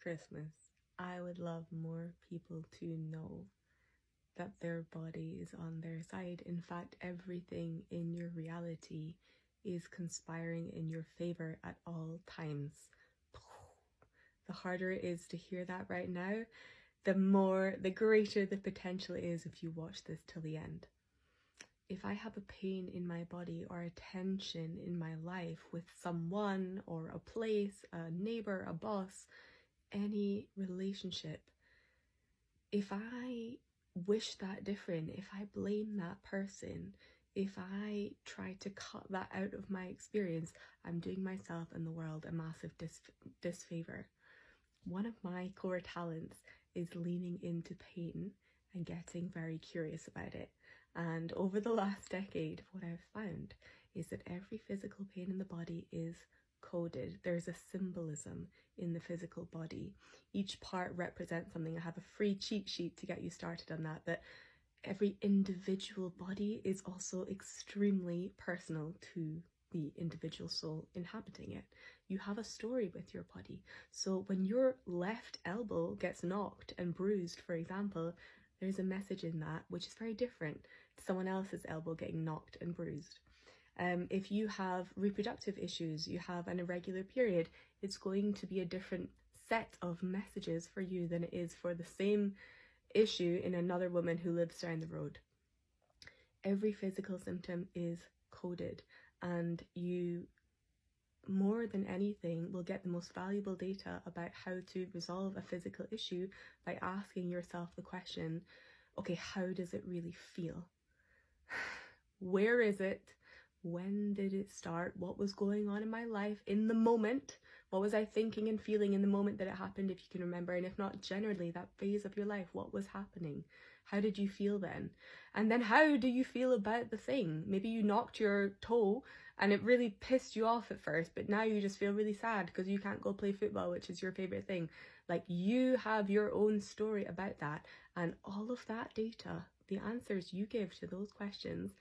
Christmas, I would love more people to know that their body is on their side. In fact, everything in your reality is conspiring in your favor at all times. The harder it is to hear that right now, the greater the potential is if you watch this till the end. If I have a pain in my body or a tension in my life with someone or a place, a neighbor, a boss, any relationship, if I wish that different, if I blame that person, if I try to cut that out of my experience, I'm doing myself and the world a massive disfavor. One of my core talents is leaning into pain and getting very curious about it. And over the last decade, what I've found is that every physical pain in the body is coded. There's a symbolism in the physical body. Each part represents something. I have a free cheat sheet to get you started on that, but every individual body is also extremely personal to the individual soul inhabiting it. You have a story with your body. So when your left elbow gets knocked and bruised, for example, there's a message in that which is very different to someone else's elbow getting knocked and bruised. If you have reproductive issues, you have an irregular period, it's going to be a different set of messages for you than it is for the same issue in another woman who lives down the road. Every physical symptom is coded, and you, more than anything, will get the most valuable data about how to resolve a physical issue by asking yourself the question, okay, how does it really feel? Where is it? When did it start? What was going on in my life in the moment? What was I thinking and feeling in the moment that it happened, if you can remember? And if not, generally, that phase of your life, what was happening? How did you feel then? And then how do you feel about the thing? Maybe you knocked your toe and it really pissed you off at first, but now you just feel really sad because you can't go play football, which is your favorite thing. Like, you have your own story about that, and all of that data, the answers you give to those questions,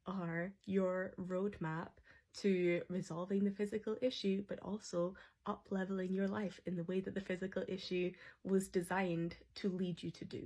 are your roadmap to resolving the physical issue, but also up-leveling your life in the way that the physical issue was designed to lead you to do.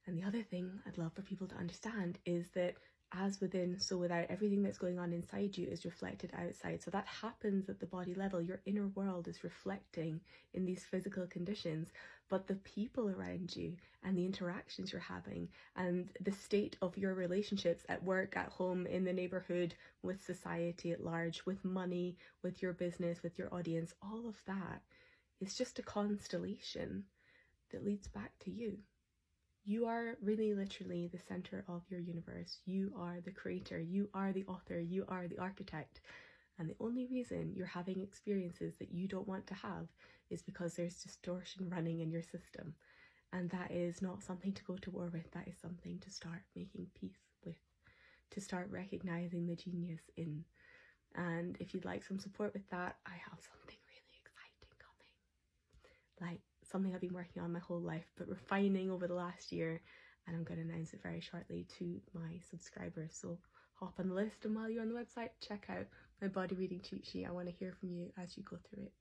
And the other thing I'd love for people to understand is that as within, so without, everything that's going on inside you is reflected outside. So that happens at the body level. Your inner world is reflecting in these physical conditions, but the people around you and the interactions you're having and the state of your relationships at work, at home, in the neighborhood, with society at large, with money, with your business, with your audience, all of that is just a constellation that leads back to you. You are really literally the center of your universe. You are the creator, you are the author, you are the architect. And the only reason you're having experiences that you don't want to have is because there's distortion running in your system. And that is not something to go to war with, that is something to start making peace with, to start recognizing the genius in. And if you'd like some support with that, I have something really exciting coming. Like, something I've been working on my whole life, but refining over the last year, and I'm going to announce it very shortly to my subscribers. So hop on the list, and while you're on the website, check out my body reading cheat sheet. I want to hear from you as you go through it.